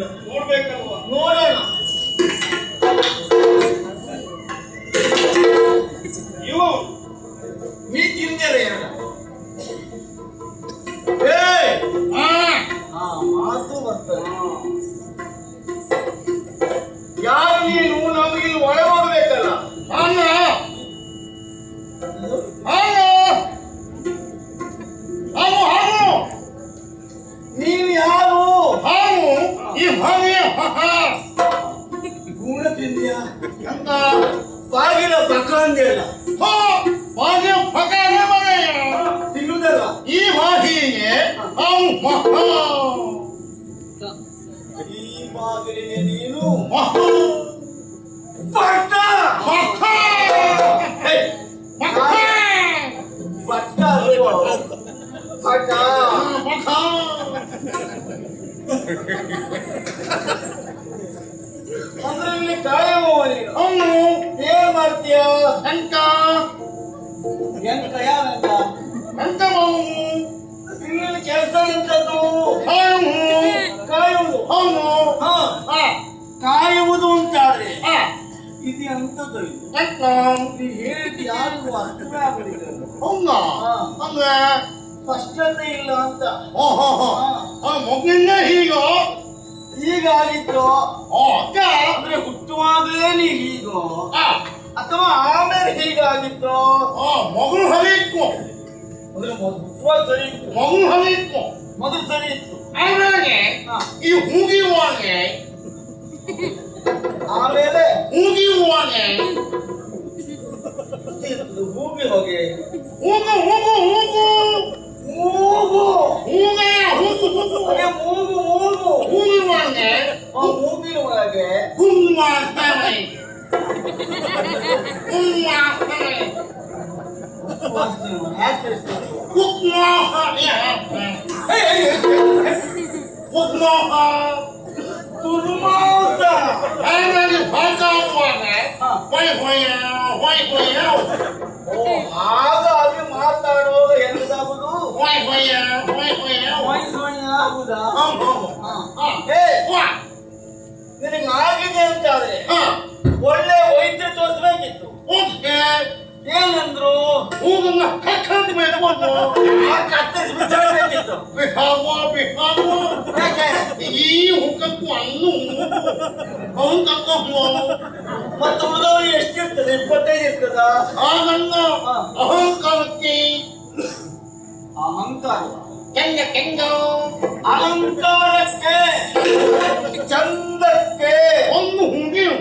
ಇಲ್ಲ. ನೋಡ್ಬೇಕಲ್ವಾ? ನೋಡೋಣ. ಇವು ನೀ ತಿಂದಿರ ಯಾರ? ಮಾತು ಬರ್ತದೆ. ಯಾರು ನೀನು? ನಮಗಿಲ್ಲಿ ಒಳ ಹೋಗ್ಬೇಕಲ್ಲ. ನೀನು ಯಾರು? ಈ ಭಾವಿಯ ಗುಣ ತಿಂದಿಯಾ ಅಂತ ಬಾಗಿಲ ಪಕ್ಕ ಅಂದಿಲ್ಲ. ಭಾಗ್ಯ ಪಕಾಯ ತಿನ್ನುವುದಲ್ಲ ಈ ಭಾಷೆಗೆ ಅವು ಮಹಾ ಈ ಬಾಗಿಲಿಗೆ ನೀನು ಮಹಾ ಪಟ್ಟ ಮಹಾ ಹೇ, ಮಹಾ ಪಟ್ಟ ಅಲ್ವೋ? ಪಟ್ಟ ಮಹಾ ಅದ್ರಲ್ಲಿ ಕಾಯುವ ನೀನು ಅವನು ಏನ್ ಮಾಡ್ತೀಯ? ಎಂತ ಎಂತ ಯಾರಂತ ಎಂತ ಮಾವು ಇಲ್ಲಿ ಕೆಲಸ ಎಂತದ್ದು? ಅವನು ಕಾಯುವುದು. ಅವನು ಹಾ, ಕಾಯುವುದು ಅಂತಾದ್ರೆ ಆ ಇದು ಎಂತದ್ದು? ಇದು ಎಂತ ನೀ ಹೇಳಿದ್ದು ಯಾರಿಗೂ ಅರ್ಥವೇ ಆಗಲಿಲ್ಲ. ಹೌದ ಅಂದ್ರೆ ಸ್ಪಷ್ಟತೆ ಇಲ್ಲ ಅಂತ. ಓಹೋ ಮೊದಲಿಂದ ಹೀಗ ಹೀಗಾಗಿತ್ತು ಅಕ್ಕ ಅಂದ್ರೆ ಹುಟ್ಟುವಾಗಲೇ ನೀ ಹೀಗೋ ಆ ಅಥವಾ ಆಮೇಲೆ ಹೀಗಾಗಿತ್ತು? ಮಗು ಹರಿಯಿತ್ತು ಅಂದ್ರೆ ಹುಟ್ಟುವಾಗ ಸರಿ ಇತ್ತು, ಮಗು ಹರಿಯಿತ್ತು ಮೊದಲು ಸರಿ ಇತ್ತು, ಆಮೇಲೆ ಹಾ. ಈ ಹೂಗಿಯುವಾಗೆ ಆಮೇಲೆ ಹೂಗಿಯುವಾಗೆ ಭೂಮಿ ಹೋಗಿ ಹೂಗು ಹೂಗು ಹೂಗು ಮೂಗು ಹೂಗ ಹೂಗು ಹೂಗು ಹಾಗೆ ಮೂಗು ಮೂಗು ಹೂಗಿಯುವಾಗೆ ಆ ಮೂಗಿನ ಒಳಗೆ ಹುಮ್ಮಾಸ್ತವೆ ಹುಮ್ಮಾಸ್ತವೆ ವಾಸನೆ ಹ್ಯಾಚರಿಸ್ತಿತ್ತು. ಹುಕ್ಮೋಹ ಹುಕ್ಮೋಹ ತುರುಮಾಂಸ ಆಮೇಲೆ ಭಾಷಾವಾಗೆ ಹೊಯ್ ಹೊಯ್ಯ ಹೊಯ್ ಹೊಯ್ಯ ಓ ಹಾಗಾಗಿ ಮಾತಾಡುವಾಗ ಎಂತಾಗುದು? ಹೊಯ್ ಹೊಯ್ಯ ಹೊಯ್ ಹೊಯ್ಯ ವಯಸ್ಸು ಆಗುದಾ? ಏ ಏ ನಿನಗೆ ಆಗಿದೆ ಅಂತಾದ್ರೆ ಒಳ್ಳೆ ವೈದ್ಯ ತೋರಿಸ್ಬೇಕಿತ್ತು. ಓಕೆ ಏನಂದ್ರು? ಹೂಗನ್ನ ಕಕ್ಕಂತ ಮೇಲೆ ಬಂದು ಕತ್ತರಿಸಿ ಬಿಸಾಡಬೇಕಿತ್ತು. ಬಿಹಾವ ಬಿಹಾವ ಯಾಕೆ? ಈ ಹುಕ್ಕಕ್ಕೂ ಅನ್ನು ಅವನು ಕರ್ಕೊಂಡು ಮತ್ತೆ ಉಳಿದವರು ಎಷ್ಟಿರ್ತದೆ? 25 ಇರ್ತದ? ಹಾಗಲ್ಲ ಅಹಂಕಾರಕ್ಕೆ ಅಹಂಕಾರ ಕೆಂಗ ಕೆಂಗ ಅಲಂಕಾರಕ್ಕೆ ಚಂದಕ್ಕೆ ಒಂದು ಹುಂಗಿಯು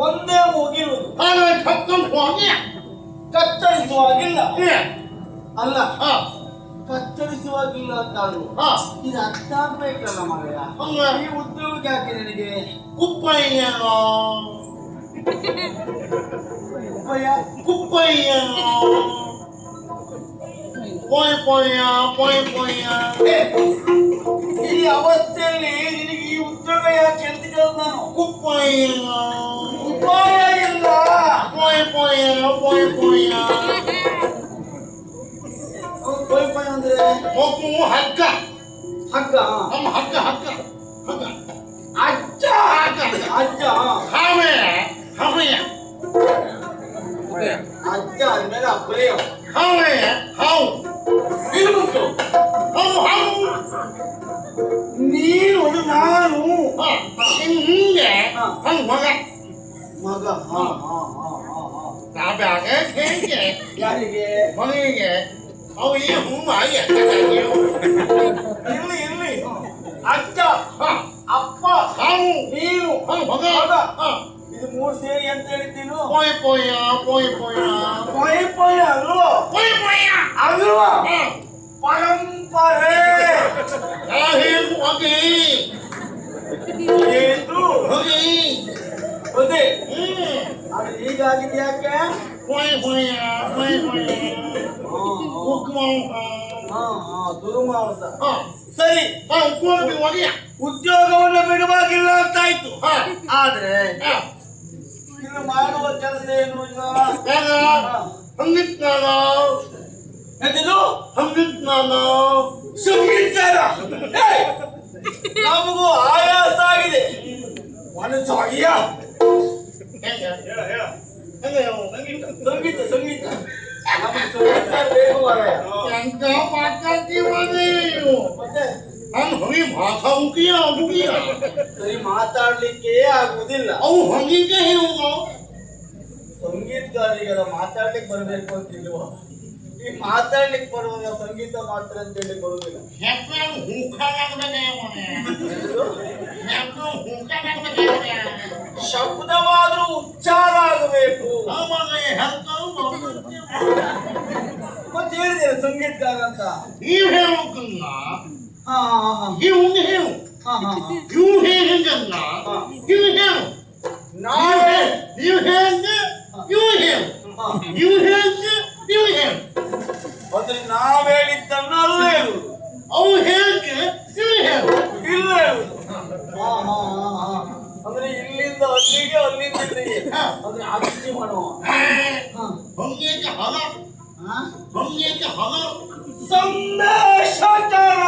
ಒಂದೇ ಮುಗಿಯುವುದು. ಹಾಗಾಗಿ ಕಕ್ಕಂತ ಹೋಗಿ ಕತ್ತರಿಸುವಾಗಿಲ್ಲ ಅಲ್ಲ, ಹಾ ಕತ್ತರಿಸುವಾಗಿಲ್ಲ ಅಂತ ಅಲ್ವ? ಹಾ ಇದು ಅರ್ಥ ಆಗ್ಬೇಕಲ್ಲ ಮಗಯ. ಹಂಗ ಈ ಉದ್ಯೋಗ ಯಾಕೆ ನಿನಗೆ? ಕುಪ್ಪಯ್ಯನೋ ಉಪಯ ಕುಪ್ಪಯ್ಯನೋ ಪೊಯ್ ಪೊಯ್ಯ ಪೊಯ್ ಪೊಯ್ಯ ಈ ಅವಸ್ಥೆಯಲ್ಲಿ ನಿನಗೆ ಈ ಉದ್ಯೋಗ ಯಾಕೆ ಅಂತ ಕೇಳಿದ್ ನಾನು. ಕುಪ್ಪಯ್ಯನೋ ಉಪಾಯ ಇಲ್ಲ. ಪೊಯ್ ಪೊಯ್ಯ ಪೊಯ್ ಪೊಯ್ಯ ಉಪಾಯ ಅಂದ್ರೆ ಮಗು ಹಗ್ಗ ಹಗ್ಗ. ನಮ್ಮ ಹಗ್ಗ ಹಗ್ಗ ಹಗ್ಗ ಅಜ್ಜ ಅಜ್ಜ ಹಾವೆ ಹವೆಯ ಅಜ್ಜ ಅಂದ್ಮೇಲೆ ಅಪ್ಪರೇ ಹಾವೆಯ ಹಾವು ಇರುವುದು. ಹಾವು ಹಾವು ನೀನು ನಾನು ಹಿಂಗೆ ಹಂಗ ಮಗ ಮಗ. ನಾವ್ಯಾಗ ಹೇಗೆ ಯಾರಿಗೆ? ಮಗನಿಗೆ ಅವು ಈ ಹೂವಾಗಿ ಇರ್ಲಿ ಇರ್ಲಿ. ಅಜ್ಜ ಅಪ್ಪ ಹಾವು ನೀನು ಮಗ ಇದು 3 ಸೇರಿ ಅಂತ ಹೇಳಿದ್ದೀನು. ಪೊಯ್ ಪೊಯ್ಯ ಪೊಯ್ ಪೊಯ್ಯ ಪೊಯ್ ಪೊಯ್ ಅಲ್ವಾ? ಪೊಯ್ ಪೊಯ್ಯ ಅಲ್ವಾ? ಪರಂಪರೆ ಹೋಗಿ ಏನು? ಹೋಗಿ ಅದೇ ಅದು ಹೀಗಾಗಿದೆ ಯಾಕೆ? ಪೊಯ್ ಪೊಯ್ಯ ಪೊಯ್ ಪೊಯ್ಯ ದುರುಮಾಂಸ. ಸರಿ ಉಪಯೋಗ ಒಡೆಯ ಉದ್ಯೋಗವನ್ನು ಬಿಡುವಾಗಿಲ್ಲ ಅಂತಾಯ್ತು. ಆದ್ರೆ ಇನ್ನು ಮಾಡುವ ಕೆಲಸ ಏನು ಈಗ? ಸಂಗೀತಜ್ಞಾನ ಎಂತಿದು? ಸಂಗೀತಜ್ಞಾನ ಸಂಗೀತಗಾರ. ನಮಗೂ ಆಯಾಸ ಆಗಿದೆ. ಹೆಂಗ ಹೇಳ ಹೇಳ ಹೆಂಗ ಸಂಗೀತ ಸಂಗೀತ ನಮಗೆ ಸಂಗೀತ ಬೇಕು ಮಾರಾಯ. ಹೆಂಗ ಮಾತಾಡ್ತಿ ನೀವು ಮತ್ತೆ ನಾನು ಹೊಗೆ ಭಾಷಾ ಉಗಿಯ ಉಗಿಯ ಸರಿ ಮಾತಾಡ್ಲಿಕ್ಕೆ ಆಗುವುದಿಲ್ಲ. ಅವು ಹೊಂಗಿಗೆ ಹೇಳು ಸಂಗೀತಗಾರಿಗೆಲ್ಲ ಮಾತಾಡ್ಲಿಕ್ಕೆ ಬರ್ಬೇಕು ಅಂತಿಲ್ವ? ಈ ಮಾತಾಡ್ಲಿಕ್ಕೆ ಬರುವಾಗ ಸಂಗೀತ ಮಾತ್ರ ಅಂತ ಹೇಳಿ ಬರುವುದಿಲ್ಲ. ಹೆಪ್ಪೆ ಹುಂಕಾಗಬೇಕೆ ಹೆಪ್ಪೆ ಹುಂಕಾಗಬೇಕೆ ಶಬ್ದವಾದ್ರೂ ಉಚ್ಚಾರ ಆಗಬೇಕು. ಆವಾಗ ಹೆಂಗ ಮತ್ತೆ ಹೇಳಿದ್ದೇನೆ ಸಂಗೀತಗಾರ ಅಂತ. ನೀವು ಹೇಳೋಕಲ್ಲ ಹಾ ಹಾ ಹಾ ಇವು ಹೇಳು ಹಾ ಹಾ ಹಾ. ಇವು ಹೇಗಲ್ಲ ಇವು ಹೇಳು ನಾವೇ ನೀವು ಹೇಳ ಇವು ಹೇಳು ಹಾ. ಇವು ಹೇಳ ಇವು ಹೇಳು ಅಂದ್ರೆ ನಾವ್ ಹೇಳಿದ್ದನ್ನ ಅಲ್ಲೇ ಇರುವುದು, ಅವು ಹೇಳಕ್ಕೆ ಇವು ಹೇಳು ಇಲ್ಲೇ ಇರುವುದು. ಹಾ ಹಾ ಹಾ ಹಾ. ಅಂದ್ರೆ ಇಲ್ಲಿಂದ ಅಲ್ಲಿಗೆ ಅಲ್ಲಿಂದ ಇಲ್ಲಿಗೆ ಅಂದ್ರೆ ಅಭಿವೃದ್ಧಿ ಮಾಡುವ. ಹಾ. ಹೊಂಗೇಕೆ ಹಲ ಹಾ? ಹೊಂಗೇಕೆ ಹಲ ಸಂದೇಶಚಾರ.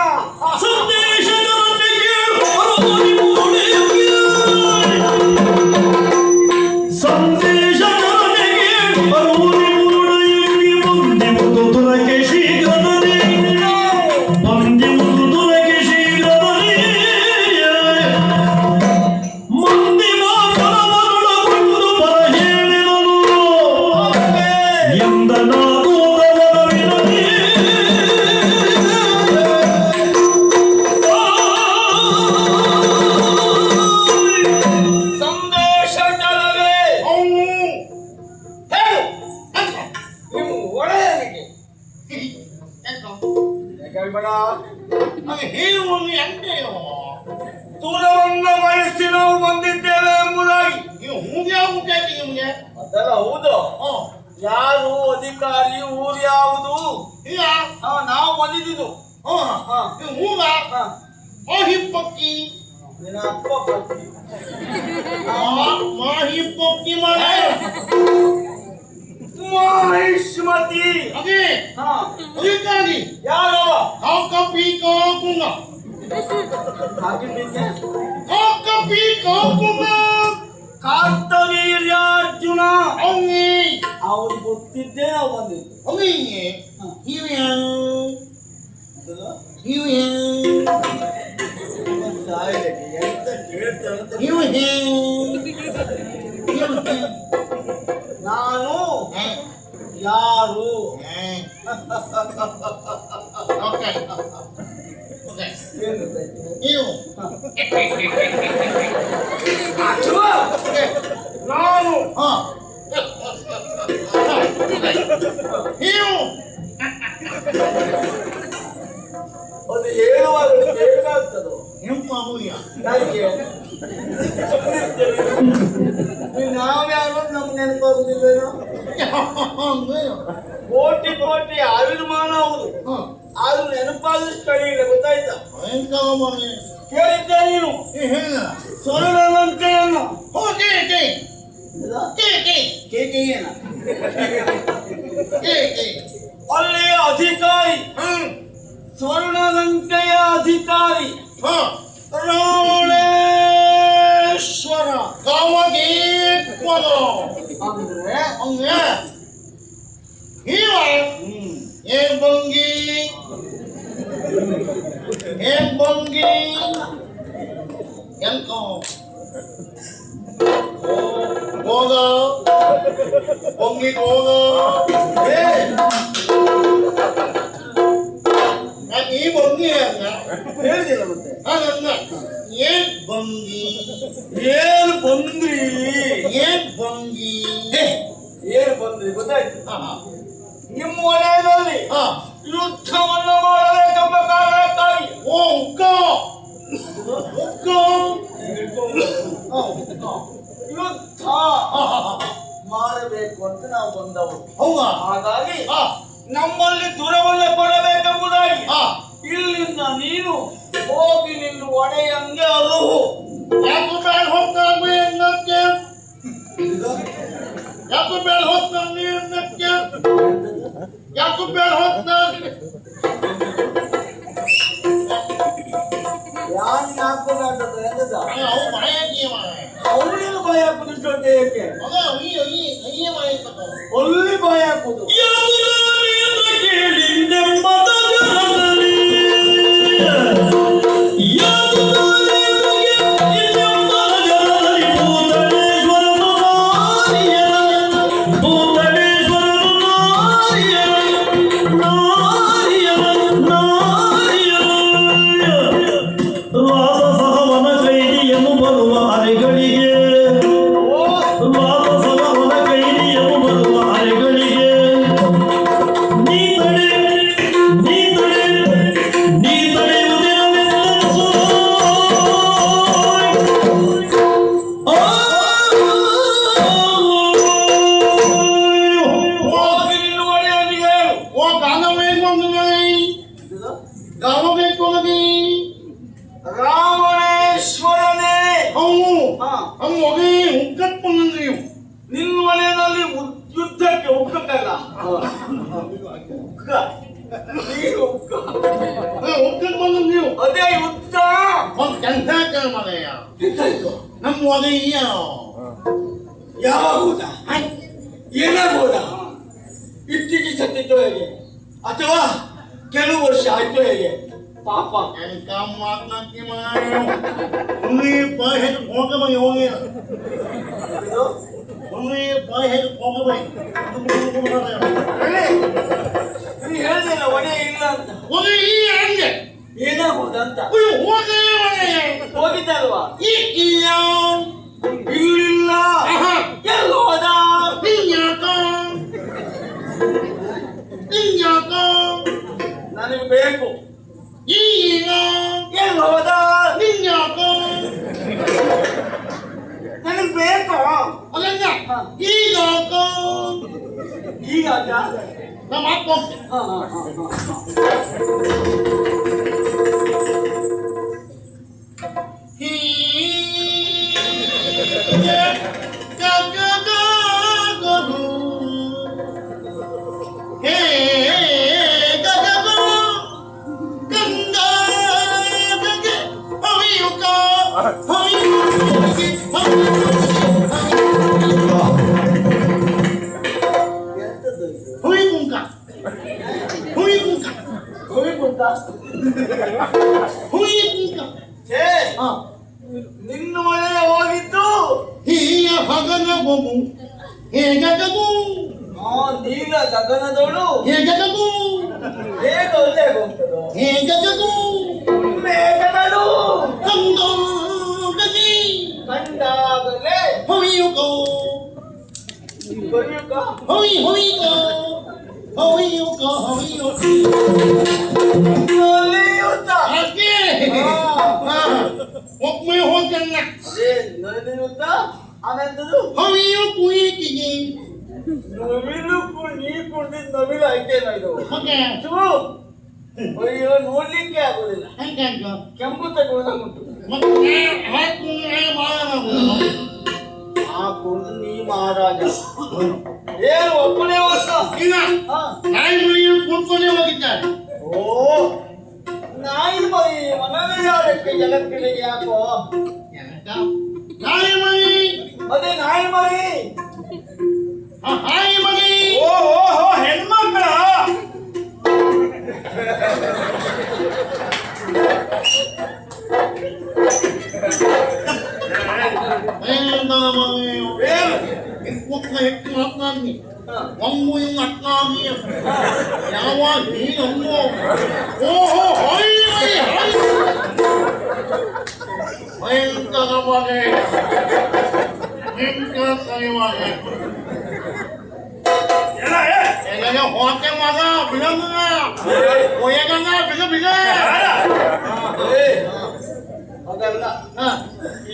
ಸಂದೇಶಚಾರವೇ ಅವು ಹೇಳು. ನಿಮ್ಮ ಒಡೆಯನಿಗೆ ಹೇಳ್ಬೇಡ. ಹೇಳುವಲ್ಲಿ ಅಂತೆಯೋ ದೂರವನ್ನ ವಹಿಸಿ ನಾವು ಬಂದಿದ್ದೇವೆ ಎಂಬುದಾಗಿ. ನೀವು ಹೂಗೆ ಆಗ್ಬಿಟ್ಟೈತಿ ನಿಮ್ಗೆ ಅದೆಲ್ಲ ಹೌದು. ಯಾರು ಅಧಿಕಾರಿ, ಊರು ಯಾವುದು? ಇಲ್ಲ ಹಾ, ನಾವು ಬಂದಿದ್ದು. ಹಾ. ನೀವು ಹೂಗ ಹಾ. ಮಾಹಿ ಪಕ್ಕಿ ನಿನ್ನ ಅಪ್ಪ ಬರ್ತಿ. ಮಾಹಿ ಪಕ್ಕಿ ಮಾಡಿ ಮಹಿಷ್ಮತಿ. ಅದೇ ಹಾ. ಅದಕ್ಕಾಗಿ ಯಾರವ? ಕಾಕಪಿ ಕಾಕುಂಗ ಹಾಕಿದ್ದೆ ಕಾಕಪಿ ಕಾಕುಂಗ ಕಾರ್ತವೀರ್ಯಾರ್ಜುನ. ಅವನಿ ಅವ್ರು ಗೊತ್ತಿದ್ದೇ ನಾವು ಬಂದಿದ್ದು. ಅವನಿಗೆ ಇವ್ಯಾ ಇವ್ಯಾ ಎಂತ ಕೇಳ್ತಾರೆ ಅಂತ. ಇವ್ಯಾ ನಾನು ಯಾರು? ಓಕೆ ಓಕೆ ಏನ್ ಗೊತ್ತಾಯ್ತು? ನೀವು ಅಥವಾ ನಾನು ಹಾ ನೀವು ಅದು ಹೇಳುವಾಗ ಬೇಕಾಗ್ತದೋ? ನಿಮ್ಮ ಅಮೂಲ್ಯ ಯಾಕೆ ನಾವ್ಯಾರು ನಮ್ಗೆ ನೆನಪಾಗುದಿಲ್ವೇನೋ? ಕೋಟಿ ಕೋಟಿ ಆವಿರ್ಮಾನ ಹೌದು, ಆದ್ರೂ ನೆನಪಾದಷ್ಟು ಕಡಿಮೆ. ಗೊತ್ತಾಯ್ತಾ? ಭಯಂಕರ ಮನೆ ಕೇಳಿದ್ದೆ ನೀನು ಹೇಳ ಸ್ವರ್ಣಲಂಕೆಯನ್ನು. ಹೋಗಿ ಕೇ ಕೇ ಕೇ ಕೇಕೆಯೇನ? ಕೇ ಕೇ ಅಲ್ಲಿಯ ಅಧಿಕಾರಿ, ಸ್ವರ್ಣಲಂಕೆಯ ಅಧಿಕಾರಿ ಹಾ ರಾವಣೇಶ್ವರ. ಕಾಮಗೇಶ್ವರ ಅಂದ್ರೆ ಹಂಗೆ ಹೀವ ಏ ಬಂಗಿ ಏ ಬಂಗಿ ಎಂಕ ಹೋಗ ಬಂಗಿಗೆ ಹೋಗ ಈ ಬಂಗಿ ಅಲ್ಲ ಹೇಳಿದಿಲ್ಲ ಮತ್ತೆ. ಹಾಗಲ್ಲ ಏನ್ ಬಂಗಿ ಏನ್ ಬಂದ್ರಿ? ಏನ್ ಬಂಗಿ ಏನ್ ಬಂದ್ರಿ ಗೊತ್ತಾಯ್ತು? ಹಾ ನಿಮ್ಮ ವಲಯದಲ್ಲಿ ಹಾ ಯುದ್ಧವನ್ನು ಮಾಡಬೇಕೆಂಬ ಕಾರಣಕ್ಕಾಗಿ ಓ ಉಕ್ಕ ಉಕ್ಕ ಯುದ್ಧ ಮಾಡಬೇಕು ಅಂತ ನಾವು ಬಂದವರು. ಹೌದಾ ಹಾಗಾಗಿ ಹಾ ನಮ್ಮಲ್ಲಿ ದುರವನ್ನೇ ಕೊಡಬೇಕೆಂಬುದಾಗಿ ಹಾ ಇಲ್ಲಿಂದ ನೀನು ಹೋಗಿ ನಿನ್ನ ಒಡೆಯಂಗೆ ಅರುಹು. ಯಾಕೆ ಬೇಡ ಹೋಗ್ತಾನೆ ಅನ್ನಕ್ಕೆ ಯಾಕೆ ಬೇಡ ಹೋಗ್ತಾನೆ ಅನ್ನಕ್ಕೆ ಯಾಕೆ ಬೇಡ ಹೋಗ್ತಾನೆ ಯಾನ್ ಹಾಕೋದ ಅವು ಮಾಯಾಗಿ ಅವನಿಗೆ ಬಾಯಿ ಹಾಕುದು ಇಷ್ಟೊಂದು ಏಕೆ? ಮಗ ಅಯ್ಯ ಮಾಡಿ ತಗೋ. ಒಲ್ಲಿ ಬಾಯಿ ಹಾಕುದು. ರಾವಣೇಶ್ವರನೇ, ನಿನ್ನ ಮನೆಯಲ್ಲಿ ಯುದ್ಧಕ್ಕೆ ಉಕ್ಕಲ್ಲ. ಅದೇ ಯುದ್ಧ. ನಮ್ಮ ಒದೆಯ ಯಾವಾಗ ಏನಾಗ್ಬೋದಾ? ಇತ್ತೀಚೆಗೆ ಸತ್ತಿದ್ದು ಹೇಗೆ ಅಥವಾ ಕೆಲವು ವರ್ಷ ಆಯ್ತು ಹೇಗೆ? ಪಾಪ ಎಂತ ಮಾತನಾಡ್ತಿ ಒಮ್ಮೆ ಬಾಯಿ ಹೇಗೆ ಹೋಗಬೈ ಹೋಗಿ ಒಮ್ಮೆ ಬಾಯಿ ಹೇಗೆ ಹೋಗಬೈ ನೀ ಹೇಳಿದೆಲ್ಲ ಒಡೆ ಇಲ್ಲ ಅಂತ. ಒಮ್ಮೆ ಈ ಹಂಗೆ ಏನಾಗ್ಬೋದಂತ ಹೋಗಿದ್ದಲ್ವಾ? ಇಲ್ಲ ಇಲ್ಲಿಲ್ಲ. ಎಲ್ಲಿ ಹೋದ? ನನಗೆ ಬೇಕು. ಈಗ ಎಲ್ಲಿ ಹೋದ? ನನಗೆ ಬೇಕು. ಅದನ್ನ ಈಗ ಈಗ ನಮ್ಮ ಅಪ್ಪ ನಿನ್ನ ಮನೆಗೆ ಹೋಗಿದ್ದು ಹೀಯ ಹಗನ ಹೋಗು ಹೇಗಗು ನೀಲ ಗಗನದವಳು ಹೇಗಗು ಹೇಗೆ ಒಳ್ಳೆ ಹೋಗ್ತದೋ ಹೇಗಗು ಮೇಘಗಳು ಕಂದೋಗಗಿ ಕಂಡಾಗಲೇ ಹೊಯ್ಯುಗೋ ಕೊಯ್ಯುಕ ಹೊಯ್ಯುಗೋ ಹೊಯ್ಯುಗೋ ಹೊಯ್ಯುಗೋ ನಡೆಯುತ್ತ ಅದೇ ಒಮ್ಮೆ ಹೋಗಲ್ಲ ಅದೇ ನಡೆಯುತ್ತ ಆನಂದದು ಹೊಯ್ಯು ಕುಯಿಕಿಗೆ ನವಿಲು ನೀ ಕುಡಿದ ನವಿಲು ಐತೇನ ಇದು? ಓಕೆ ಅಯ್ಯೋ ನೋಡ್ಲಿಕ್ಕೆ ಆಗುದಿಲ್ಲ. ಹಂಗೆ ಕೆಂಪು ತಗೊಳ್ಳುಂಟು. ಮತ್ತೆ ಹಾಕುಂದ್ರೆ ಮಾಡಬಹುದು ಆ ಕುಡಿದು ನೀ ಮಹಾರಾಜ ಏನು ಒಬ್ಬನೇ ಹೋದ? ಇಲ್ಲ ನಾಯಿ ಮರಿಯು ಕೂತ್ಕೊಂಡೇ ಹೋಗಿದ್ದಾರೆ. ಓ ನಾಯಿ ಮರಿ ಮನವೇ ಯಾರಕ್ಕೆ ಜಗತ್ತಿಗೆ ಯಾಕೋ? ನಾಯಿ ಮರಿ ಅದೇ ನಾಯಿ ಮರಿ ಹಾಯಿ ಮರಿ ಓಹೋ ಹೆಣ್ಮಕ್ಳ ಹೆಚ್ಚು ಮಾತನಾಡಿ ಒಮ್ಮು ಇನ್ನು ಅಟ್ಲಾಗಿ ಯಾವ ನೀನಮ್ಮ ಓಹೋ ಹಾಯಿ ಮರಿ ಭಯಂಕರವಾಗಿ ಭಯಂಕರವಾಗಿ ಹೋಕೆ ಮಗ ಬಿಡಂಗ ಒಯ್ಯಗಂಗ ಬಿಗ ಬಿಗ ಅದಲ್ಲ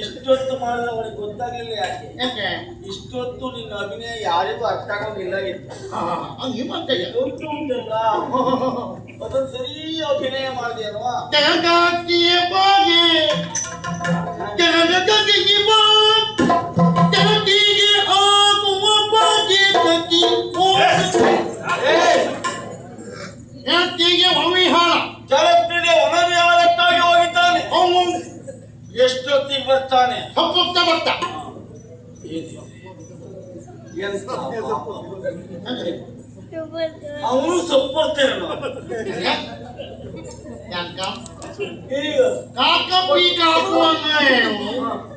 ಇಷ್ಟೊತ್ತು ಮಾಡಿದ್ರೆ ಅವರಿಗೆ ಗೊತ್ತಾಗ್ಲಿಲ್ಲ. ಯಾಕೆ ಯಾಕೆ ಇಷ್ಟೊತ್ತು ನಿನ್ನ ಅಭಿನಯ ಯಾರಿಗೂ ಅರ್ಥ ಆಗೋದಿಲ್ಲ ಇತ್ತು. ಹಂಗೆ ಮಾಡ್ತೇನೆ ಉಂಟಲ್ಲ ಅದೊಂದು ಸರಿ ಅಭಿನಯ ಮಾಡಿದೆ ಅಲ್ವಾ? ಜಗತ್ತಿಯ ಬಾಗೆ ಜಗತ್ತಿಗೆ ಬಾ ಜಗತ್ತಿಗೆ ಆಗುವ ಬಾಗೆ ಕಟ್ಟಿ ಜಗತ್ತಿಗೆ ಅವಿಹಾರ ಜಗತ್ತಿಗೆ ಒಣವಿಹಾರಕ್ಕಾಗಿ ಹೋಗಿದ್ದಾನೆ. ಅವನು ಎಷ್ಟೊತ್ತಿಗೆ ಬರ್ತಾನೆ? ಹಪ್ಪತ್ತ ಬತ್ತ ಅವನು ಸೊಪ್ಪರ್ತೇನೆ ಈಗ ಕಾಕಪ್ಪಿ ಕಾಕು ಅಂದ್ರೇನು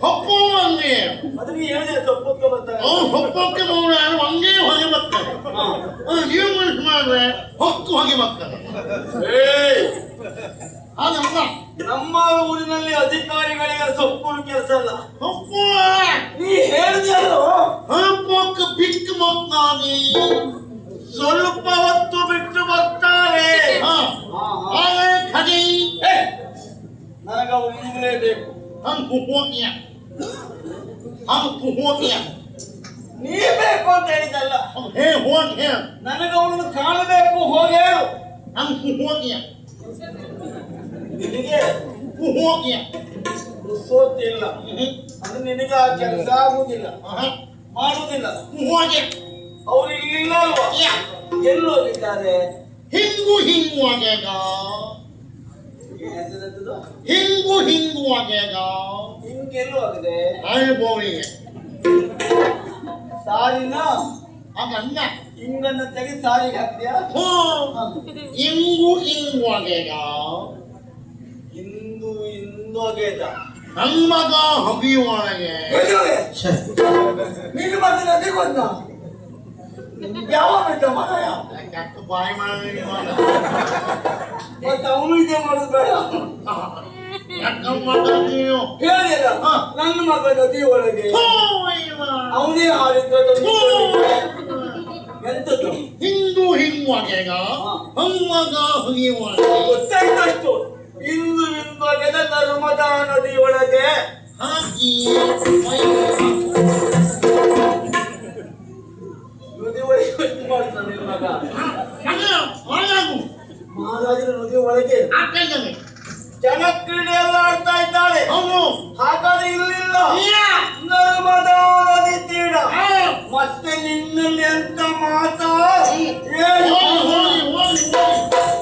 ಹೊಪ್ಪು ಅಂದ್ರೇನು ಅದು ನೀ ಹೇಳಿದ್ರೆ ಸೊಪ್ಪಕ್ಕೆ ಬರ್ತಾರೆ ಹೊಪ್ಪಕ್ಕೆ ಮೌನ ಹಂಗೆ ಹೊಗೆ ಬರ್ತಾರೆ ನೀವು ಮನಸ್ಸು ಮಾಡಿದ್ರೆ ಹೊಕ್ಕು ಹೊಗೆ ಬರ್ತಾರೆ ಹಾಗಲ್ಲ ನಮ್ಮ ಊರಿನಲ್ಲಿ ಅಧಿಕಾರಿಗಳಿಗೆ ಸೊಪ್ಪು ಕೆಲಸ ಅಲ್ಲ ಹೊಪ್ಪು ನೀ ಹೇಳಿದ್ಯಲ್ಲೋ ಹೊಪ್ಪಕ್ಕೆ ಬಿಟ್ಟು ಮಕ್ಕಳಾಗಿ ಸ್ವಲ್ಪ ಹೊತ್ತು ಬಿಟ್ಟು ಬರ್ತಾರೆ ಹಾಗೆ ಖಡಿ ನನಗ ಈಗಲೇ ಬೇಕು ಹಂಗೆ ಹೋಗಿಯ ಹಂಗೆ ಹೋಗಿಯ ನೀ ಬೇಕು ಅಂತ ಹೇಳಿದಲ್ಲ ಹೇ ಹೋಗಿ ಹೇ ನನಗ ಅವನನ್ನು ಕಾಣಬೇಕು ಹೋಗಿ ಹೇಳು ಹಂಗೆ ಹೋಗಿಯ ನಿನಗೆ ಹೋಗಿಯ ಸೋತಿಲ್ಲ ಅದು ನಿನಗೆ ಆ ಕೆಲಸ ಆಗುವುದಿಲ್ಲ ಮಾಡುವುದಿಲ್ಲ ಹೋಗಿ ಅವ್ರು ಇಲ್ಲಿಲ್ಲ ಅಲ್ವಾ ಎಲ್ಲಿ ಹೋಗಿದ್ದಾರೆ ಹಿಂಗು ಹಿಂಗು ಆಗ್ಯಾಗ ಹಿಂಗು ಹಿಂಗು ಆಗ್ಯಾಗ ಹಿಂಗೆಲ್ಲೂ ಆಗಿದೆ ಅಳ್ಬೋಳಿಗೆ ಸಾರಿನ ಹಾಗಲ್ಲ ಹಿಂಗನ್ನ ತೆಗೆದು ಸಾರಿಗೆ ಹಾಕ್ತೀಯಾ ಹಿಂಗು ಹಿಂಗು ಆಗ್ಯಾಗ ಇಂದು ಇಂದು ಆಗೇದ ನನ್ನ ಮಗ ಹಬಿಯೊಳಗೆ ನೀನು ಮತ್ತೆ ಅದೇ ಗೊತ್ತ ಯಾವ ಬೇಕ ಮಾರಾಯ ಯಾಕೆ ಬಾಯಿ ಮಾಡಿ ಮತ್ತೆ ಅವನು ಇದೇ ಮಾಡೋದು ಬೇಡ ಯಾಕೆ ಮಾತಾಡ್ತೀಯೋ ಹೇಳಿಲ್ಲ ನನ್ನ ಮಗ ನದಿ ಒಳಗೆ ಅವನೇ ಹಾರಿದ್ದ ಎಂತದ್ದು ಹಿಂದೂ ಹಿಂಗು ಆಗ್ಯಾಗ ಹಮ್ಮಗ ಹುಗಿಯೊಳಗೆ ಗೊತ್ತಾಯ್ತಷ್ಟು ಇಂದು ಇಂದಾಗೆದ ನರ್ಮದಾ ನದಿಯೊಳಗೆ ಹಾಕಿ ನದಿ ಒಳಗೆ ಮಾಡ್ತಾನೆ ನಿನ್ನ ಮಗ ಹಾಗಾಗು ಮಹಾರಾಜರ ನದಿ ಒಳಗೆ ಹಾಕಿದ್ದಾನೆ ಜನ ಕ್ರೀಡೆ ಎಲ್ಲ ಆಡ್ತಾ ಇದ್ದಾಳೆ ಅವನು ಹಾಗಾದ್ರೆ ಇಲ್ಲಿಲ್ಲ ನರ್ಮದಾ ನದಿ ತೀರ ಮತ್ತೆ ನಿನ್ನಲ್ಲಿ ಅಂತ ಮಾತಾ ಹೋಗಿ ಹೋಗಿ ಹೋಗಿ